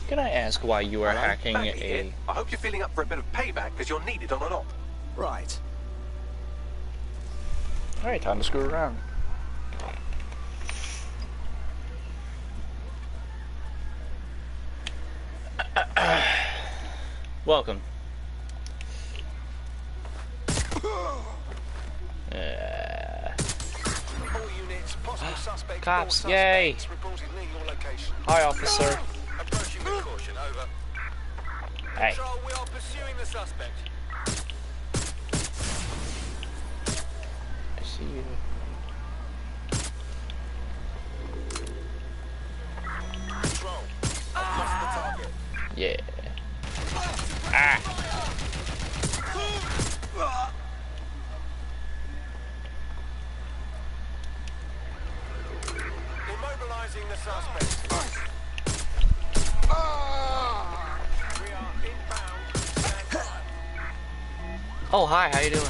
Can I ask why you are hacking I hope you're feeling up for a bit of payback because you're needed on an op. Right. Alright, time to screw around. Welcome. Cops, yay! Hi, officer. Approaching with caution, over. Hey. Control, we are pursuing the suspect. I see you. Control, I've lost the target. Yeah. Ah! Immobilizing the suspect. We are inbound. Stand by. Oh, hi, how you doing?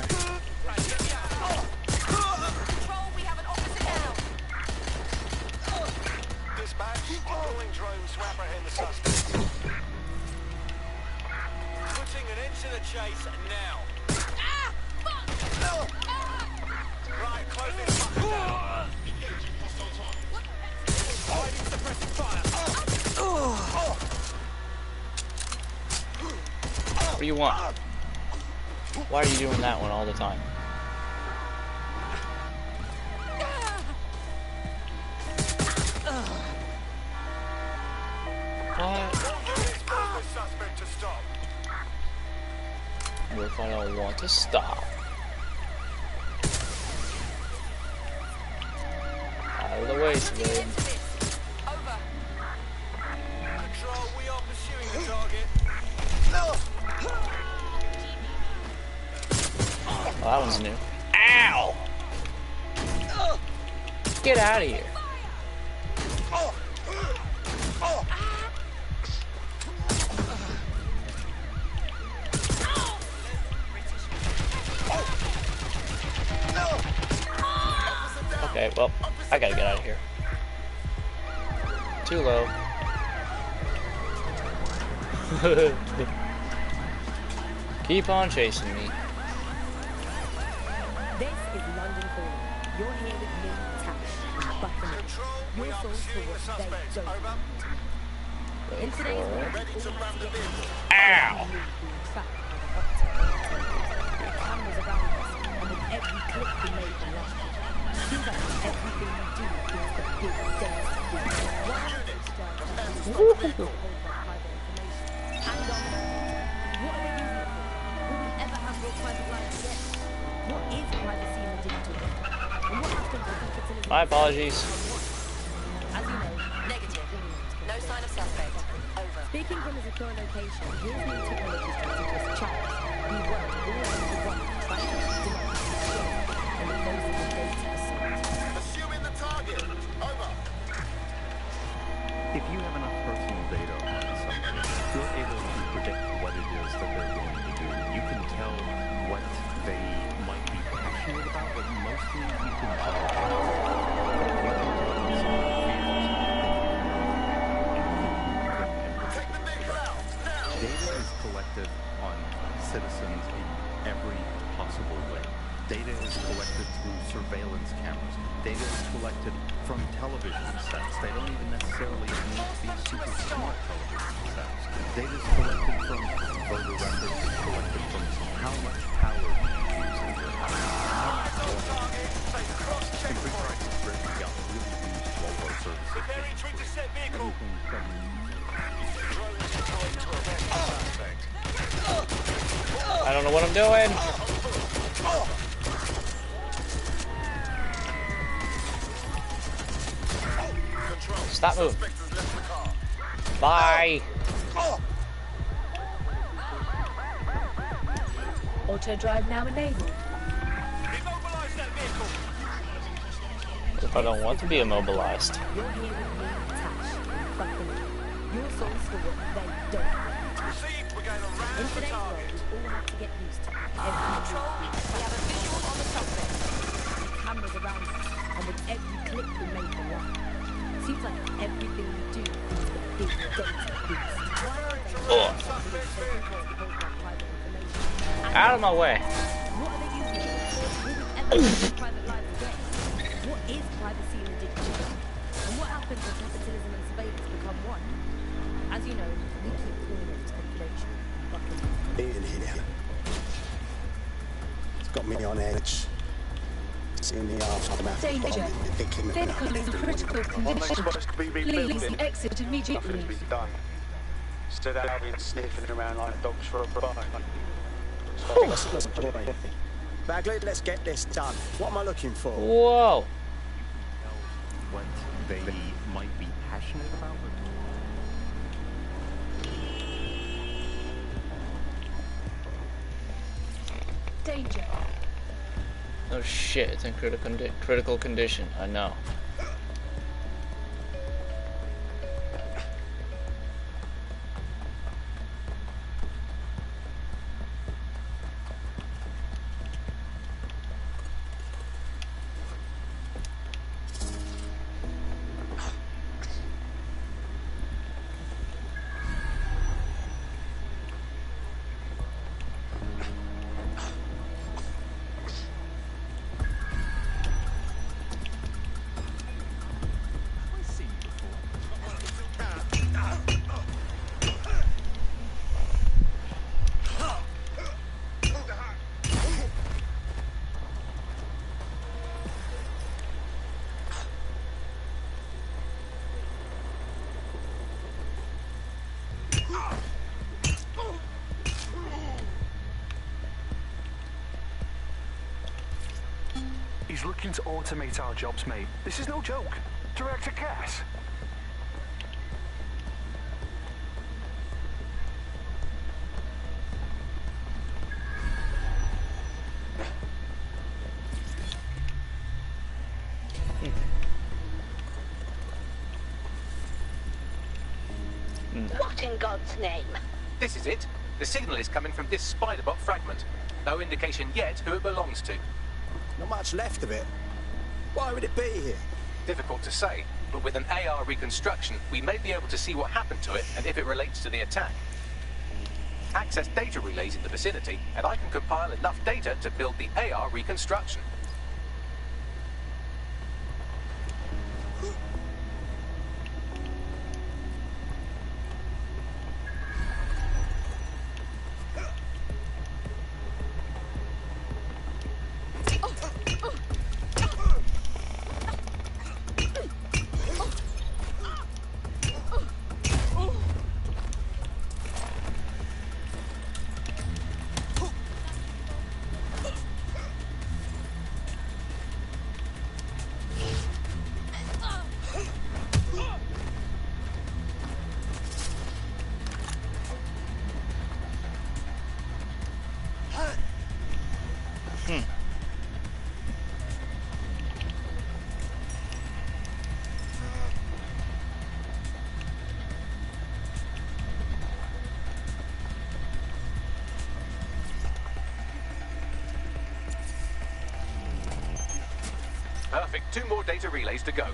Control, we have an officer down. Dispatch, deploying drone to apprehend the suspect. Putting an end to the chase now. Right, close this fucker down. Hiding suppressive fire. What do you want? Why are you doing that one all the time? What? Suspect to stop. What if I don't want to stop? Out of the way, civilian. Over. Control, we are pursuing the target. Oh, that one's new. Ow! Get out of here. Okay, well, I gotta get out of here. Too low. Keep on chasing me. This is London Calling. You're here with me, Tash, Buckingham. Your source for what they don't want. In today's world, Ready to ram the vehicle. Ow! Cameras around us, and with every click we made from last year, seems like everything we do is the big data. One of those strikes has been hold by private information. And what are they using it for? Will we ever have real private lives again? What is privacy in the digital world? And what happens if it's in a... My apologies. As you know, Negative. No sign of suspect. Over. speaking from a secure location, here's new technology strategist Charles. He worked all over the world trying to democracy and the most of the data assault. Pursuing the target. Over. If you have enough personal data on something, you're able to predict what it is that they're going to do. You can tell what they might be passionate about, but mostly you can tell Take the vehicle out. Now. data is collected on citizens in every possible way. Data is collected through surveillance cameras. Data is collected from television sets. They don't even necessarily need to be super smart television sets. Data is collected from voter records, collected from how much power you use in your house. Computer rights is very young. We really use Volvo services. Preparing to intercept vehicle. Everything from Drones deployed to arrest the suspect. I don't know what I'm doing. Control. Stop moving. Suspect has left the car. Bye. Auto drive now enabled. Immobilize that vehicle. I don't want to be immobilized. You're here with me, Tash. Fuck them up. Your souls for what they don't want. Received. We're going In around the today's world, target. we all have to get used to every Control, we have a visual on the suspect. cameras around us, and with every click we make a one. Seems like everything we do is the big data boost. Suspect vehicle. Out of my way. What are they using it for? Will we ever live private lives again? What is privacy in the digital age? And what happens when capitalism and surveillance become one? As you know, we keep all of it confidential. Fucking In here. It's got me on edge. Seeing the aftermath. Danger. Thinking about Vehicle is in critical condition. Please exit immediately. Nothing's been done. Stood out and sniffing around like dogs for a bite. Bagley, let's get this done. What am I looking for? Whoa. what they might be passionate about. Danger. Oh shit, it's in critical condition. I know. He's looking to automate our jobs, mate. This is no joke. Director Cass. What in God's name? This is it. The signal is coming from this spider-bot fragment. No indication yet who it belongs to. Not much left of it. Why would it be here? Difficult to say, but with an AR reconstruction, we may be able to see what happened to it and if it relates to the attack. Access data relays in the vicinity, and I can compile enough data to build the AR reconstruction. Perfect. 2 more data relays to go.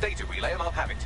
data relay and I'll have it.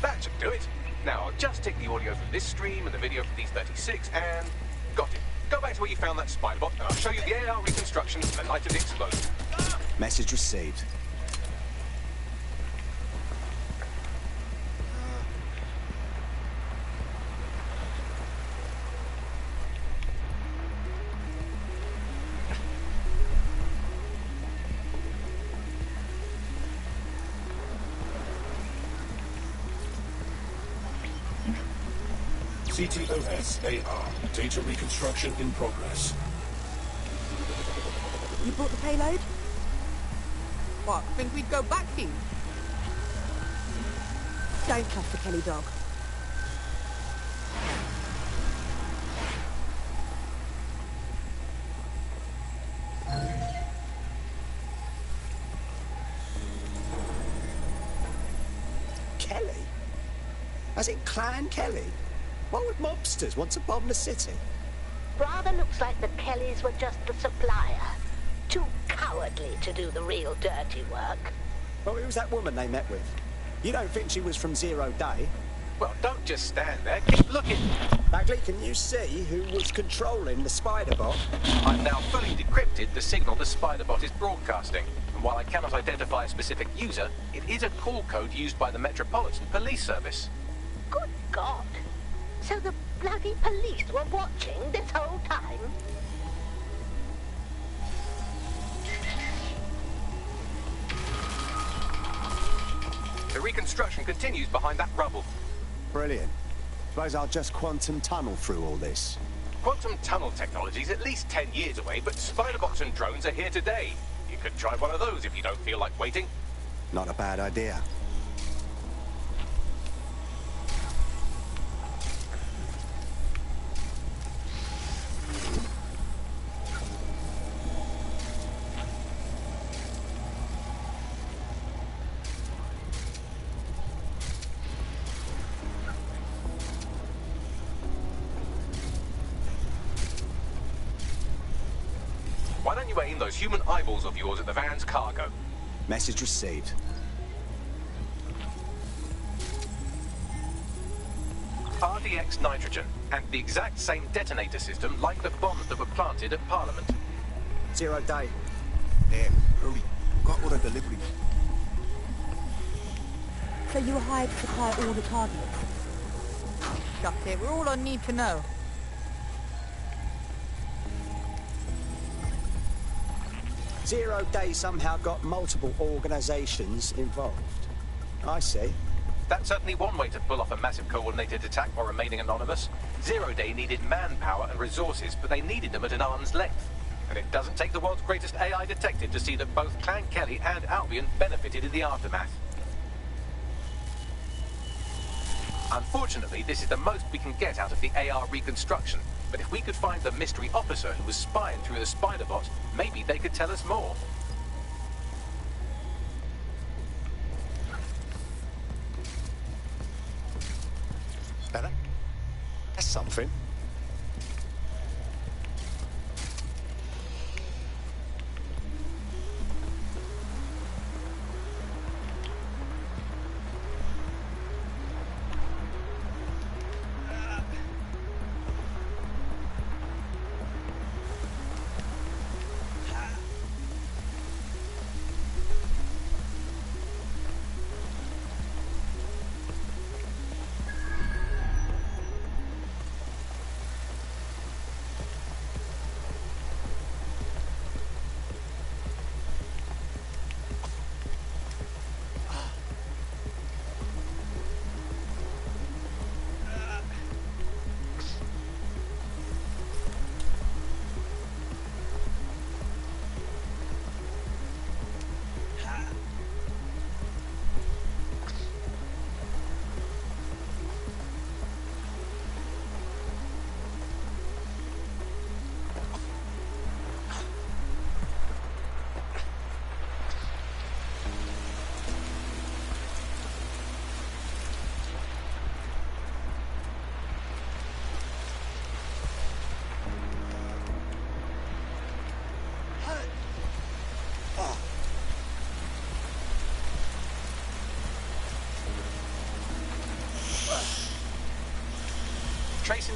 That should do it. Now, I'll just take the audio from this stream and the video from D36 and... got it. Go back to where you found that spider bot and I'll show you the AR reconstruction in the light of the explosion. Message received. CTOS AR. Data reconstruction in progress. You brought the payload? What, think we'd go back here? Don't cuff the Kelly dog. Kelly? As in Clan Kelly? Why would mobsters want to bomb the city? Rather looks like the Kellys were just the supplier. Too cowardly to do the real dirty work. Well, who was that woman they met with? You don't think she was from Zero Day? Well, don't just stand there. Keep looking. Bagley, can you see who was controlling the spider bot? I've now fully decrypted the signal the spider bot is broadcasting. And while I cannot identify a specific user, it is a call code used by the Metropolitan Police Service. Good God. So the bloody police were watching this whole time? The reconstruction continues behind that rubble. Brilliant. Suppose I'll just quantum tunnel through all this. Quantum tunnel technology is at least 10 years away, but spider-bots and drones are here today. You could try one of those if you don't feel like waiting. Not a bad idea. Why don't you aim those human eyeballs of yours at the van's cargo? Message received. RDX nitrogen, and the exact same detonator system like the bombs that were planted at Parliament. Zero Day. Damn, hurry. Got order delivery. So you were hired to supply all the targets? Got it, we're all I need to know. Zero Day somehow got multiple organizations involved. I see. That's certainly one way to pull off a massive coordinated attack while remaining anonymous. Zero Day needed manpower and resources, but they needed them at an arm's length. And it doesn't take the world's greatest AI detective to see that both Clan Kelly and Albion benefited in the aftermath. Unfortunately, this is the most we can get out of the AR reconstruction. But if we could find the mystery officer who was spying through the spider bot, maybe they could tell us more. Better? That's something.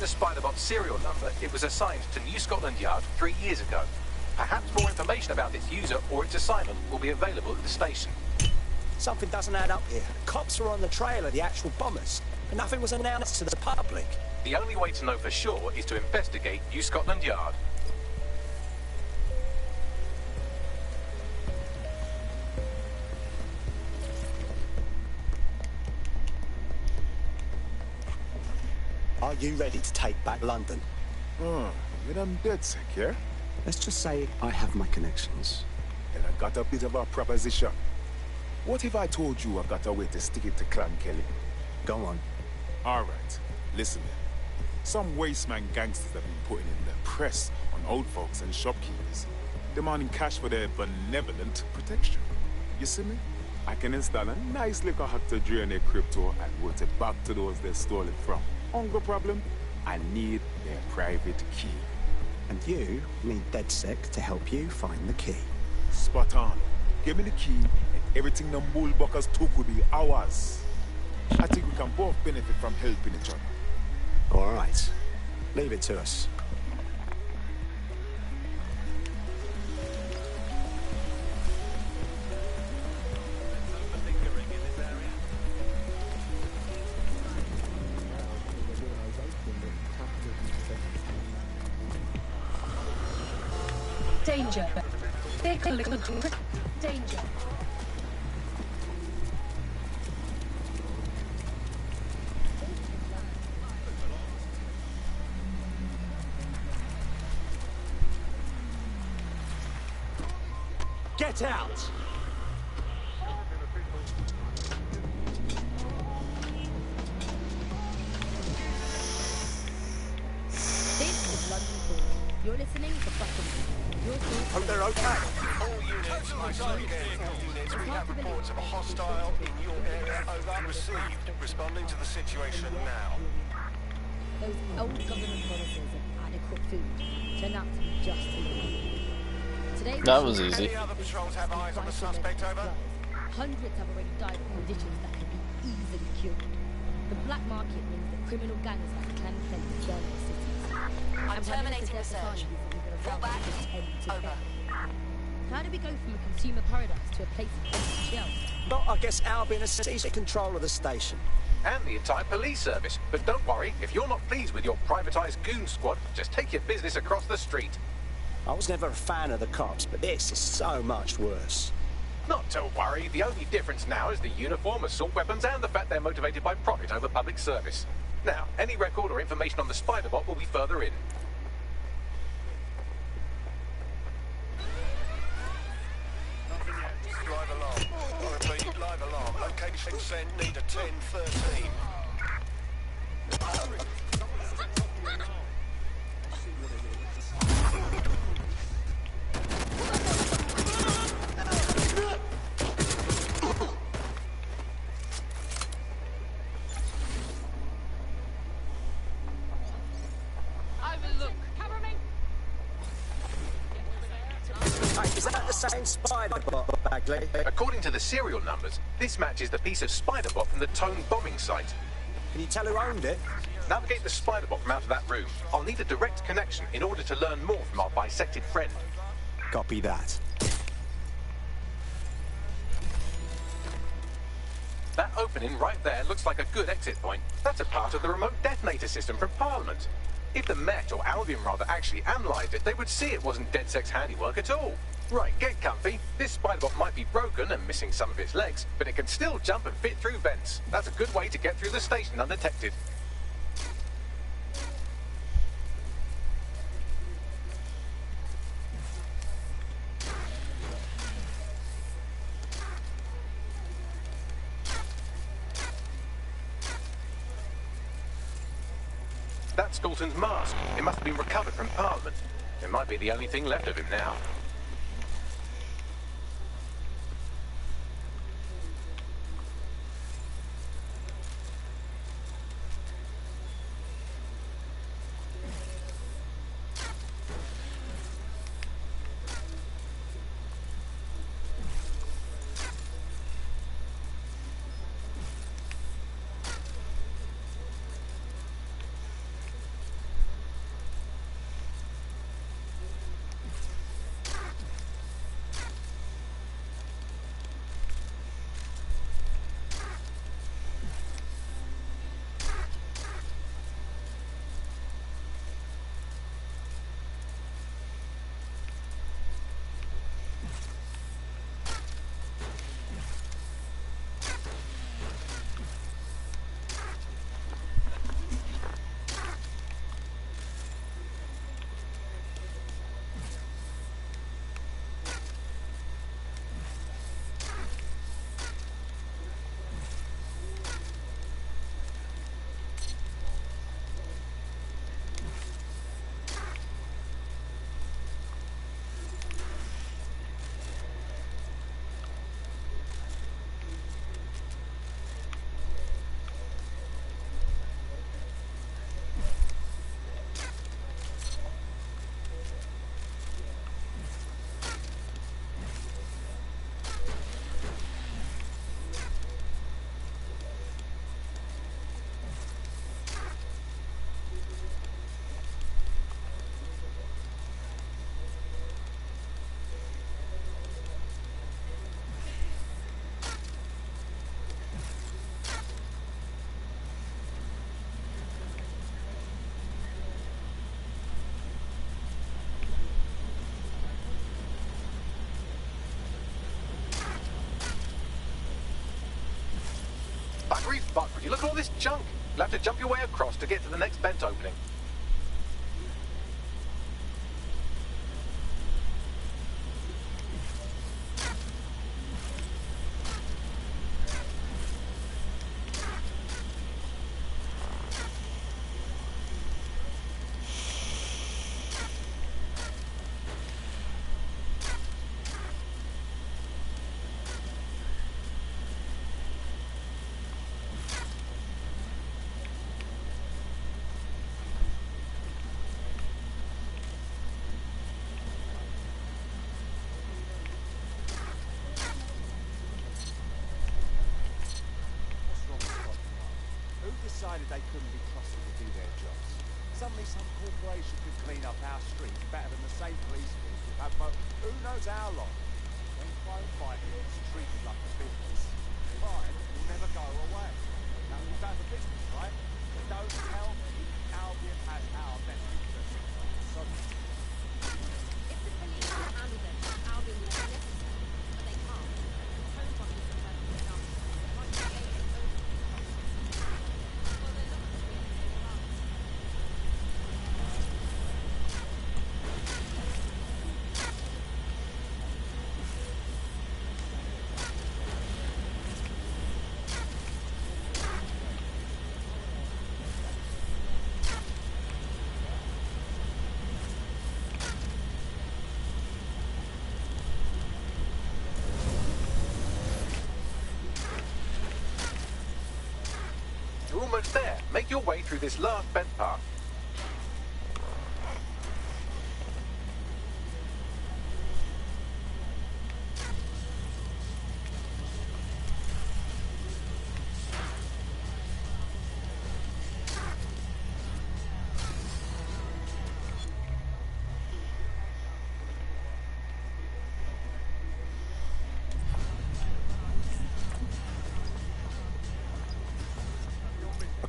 the Spiderbot serial number, it was assigned to New Scotland Yard 3 years ago. Perhaps more information about its user or its assignment will be available at the station. Something doesn't add up here. Cops were on the trail of the actual bombers, but nothing was announced to the public. The only way to know for sure is to investigate New Scotland Yard. Are you ready to take back London? With them dead sick, yeah? Let's just say I have my connections. And I got a bit of a proposition. What if I told you I've got a way to stick it to Clan Kelly? Go on. Alright, listen then. Some wasteman gangsters have been putting in the press on old folks and shopkeepers, demanding cash for their benevolent protection. You see me? I can install a nice little hack to drain their crypto and route it back to those they stole it from. Only problem, I need their private key. And you need DedSec to help you find the key. Spot on. Give me the key, and everything them bullbuckers took will be ours. I think we can both benefit from helping each other. All right. Leave it to us. Danger. Danger. Get out! This is London Call. You're listening to Buckingham. Hope they're okay. All units, we have reports of a hostile in your area. Over. Received. Responding to the situation now. Those old government promises of adequate food turn out to be just enough. Today, that was easy. Any other patrols have eyes on the suspect, over? Hundreds have already died of conditions that can be easily cured. The black market means that criminal gangs like Clan Kelly run the cities. I'm terminating the search. Fall back. Over. How do we go from a consumer paradise to a place of jail? But I guess Albion has seized control of the station. And the entire police service. But don't worry, if you're not pleased with your privatised goon squad, just take your business across the street. I was never a fan of the cops, but this is so much worse. Not to worry, the only difference now is the uniform, assault weapons, and the fact they're motivated by profit over public service. Now, any record or information on the Spiderbot will be further in. Live alarm. I repeat, live alarm. Location sent, need a 1013. Is that the same Spiderbot, Bagley? According to the serial numbers, this matches the piece of Spiderbot from the Tone bombing site. Can you tell who owned it? Navigate the Spiderbot from out of that room. I'll need a direct connection in order to learn more from our bisected friend. Copy that. That opening right there looks like a good exit point. That's a part of the remote detonator system from Parliament. If the Met, or Albion rather, actually analysed it, they would see it wasn't DedSec's handiwork at all. Right, get comfy. This Spiderbot might be broken and missing some of its legs, but it can still jump and fit through vents. That's a good way to get through the station undetected. That's Galton's mask. It must have been recovered from Parliament. It might be the only thing left of him now. for all this junk? You'll have to jump your way across to get to the next vent opening. Decided they couldn't be trusted to do their jobs. Suddenly some corporation could clean up our streets better than the same police force we've had for who knows how long. When crime fighting is treated like a business, crime will never go away. Now we've done the business, right? But don't tell me Albion has our best interests. So If the police can handle them, Albion will be necessary, but they can't. Home bombing is sometimes an example. Once you get it, it's over. You're almost there. Make your way through this last vent path.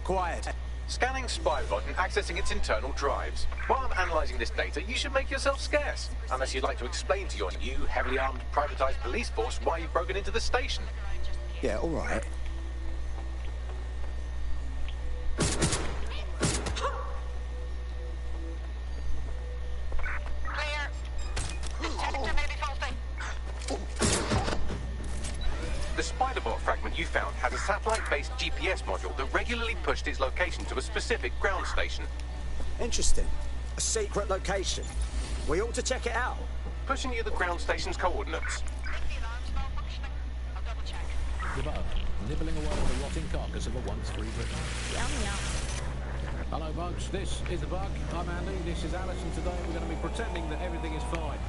Quiet. Scanning Spybot and accessing its internal drives. While I'm analysing this data, you should make yourself scarce. Unless you'd like to explain to your new, heavily armed, privatised police force why you've broken into the station. Yeah, all right. The Spiderbot fragment you found has a satellite-based GPS module that regularly pushed its location to a specific ground station. Interesting. A secret location. We ought to check it out. Pushing you the ground station's coordinates. Above, nibbling away at the rotting carcass of a once free Britain. Hello, Bugs. This is the Bug. I'm Andy. This is Alice, and today we're going to be pretending that everything is fine.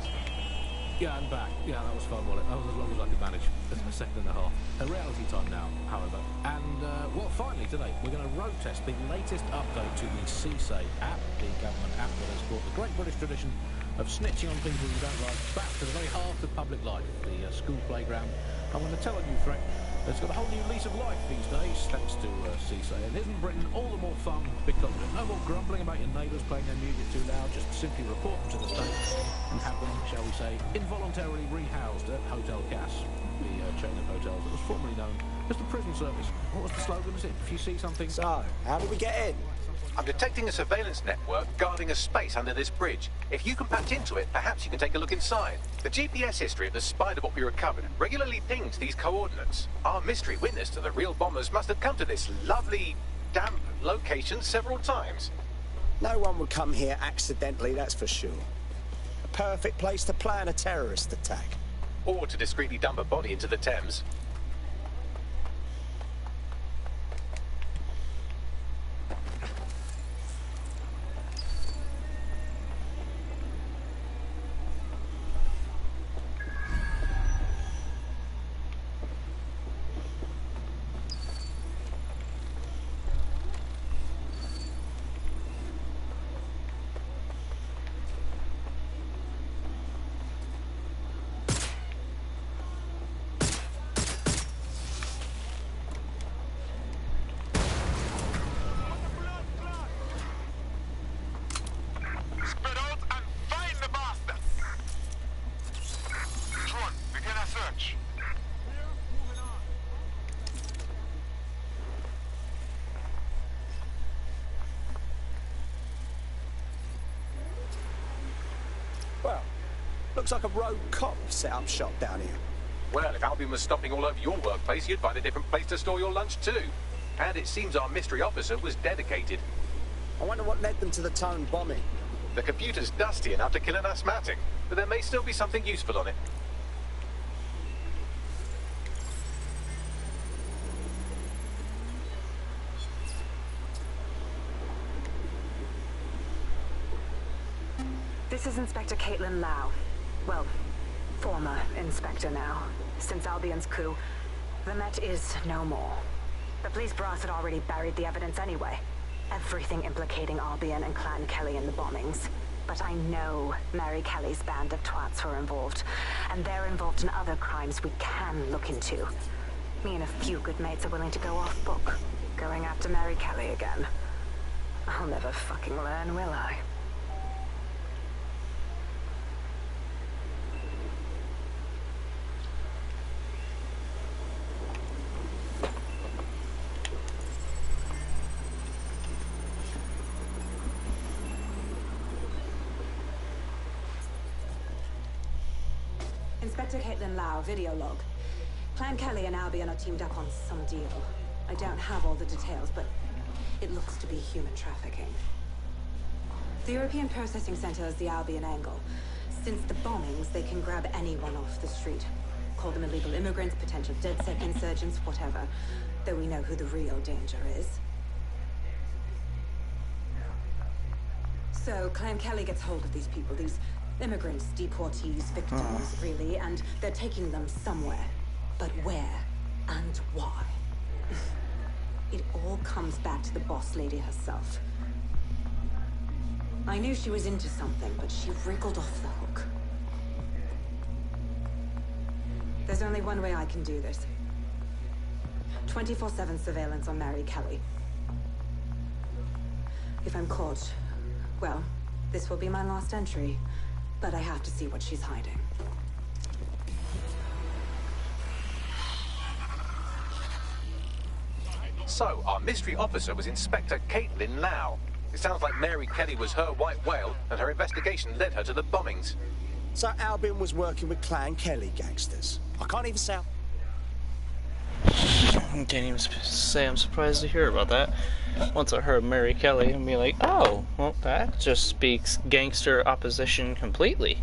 Yeah, I'm back. Yeah, that was fun, wasn't it? That was as long as I could manage. A second and a half. A reality time now, however. And, well, finally, today, we're going to road test the latest update to the CSA app, the government app that has brought the great British tradition of snitching on people you don't like back to the very heart of public life, the school playground. I'm going to tell a new threat that's got a whole new lease of life these days, thanks to CSA. And isn't Britain all the more fun because of it? No more grumbling about your neighbours playing their music too loud, just simply report them to the state and have them, shall we say, involuntarily rehoused at Hotel Cass, the chain of hotels that was formerly known as the prison service. What was the slogan? Was it, if you see something... So, how did we get in? I'm detecting a surveillance network guarding a space under this bridge. If you can patch into it, perhaps you can take a look inside. The GPS history of the Spiderbot we recovered regularly pings these coordinates. Our mystery witness to the real bombers must have come to this lovely, damp location several times. No one would come here accidentally, that's for sure. A perfect place to plan a terrorist attack. Or to discreetly dump a body into the Thames. Looks like a rogue cop set up shop down here. Well, if Albion was stopping all over your workplace, you'd find a different place to store your lunch too. And it seems our mystery officer was dedicated. I wonder what led them to the Tone bombing. The computer's dusty enough to kill an asthmatic, but there may still be something useful on it. This is Inspector Caitlin Lau. Well, former inspector now. Since Albion's coup, the Met is no more. The police brass had already buried the evidence anyway. Everything implicating Albion and Clan Kelly in the bombings. But I know Mary Kelly's band of twats were involved, and they're involved in other crimes we can look into. Me and a few good mates are willing to go off book, going after Mary Kelly again. I'll never fucking learn, will I? Inspector Caitlin Lau, video log. Clan Kelly and Albion are teamed up on some deal. I don't have all the details, but it looks to be human trafficking. The European Processing Center is the Albion angle. Since the bombings, they can grab anyone off the street. Call them illegal immigrants, potential DedSec insurgents, whatever. Though we know who the real danger is. So, Clan Kelly gets hold of these people, these immigrants, deportees, victims, really, and they're taking them somewhere. But where and why? It all comes back to the boss lady herself. I knew she was into something, but she wriggled off the hook. There's only one way I can do this. 24/7 surveillance on Mary Kelly. If I'm caught, well, this will be my last entry. But I have to see what she's hiding. So, our mystery officer was Inspector Caitlin Lau. It sounds like Mary Kelly was her white whale, and her investigation led her to the bombings. So Albion was working with Clan Kelly gangsters. I can't even say. I can't even say I'm surprised to hear about that. Once I heard Mary Kelly, and be like, oh, well, that just speaks gangster opposition completely.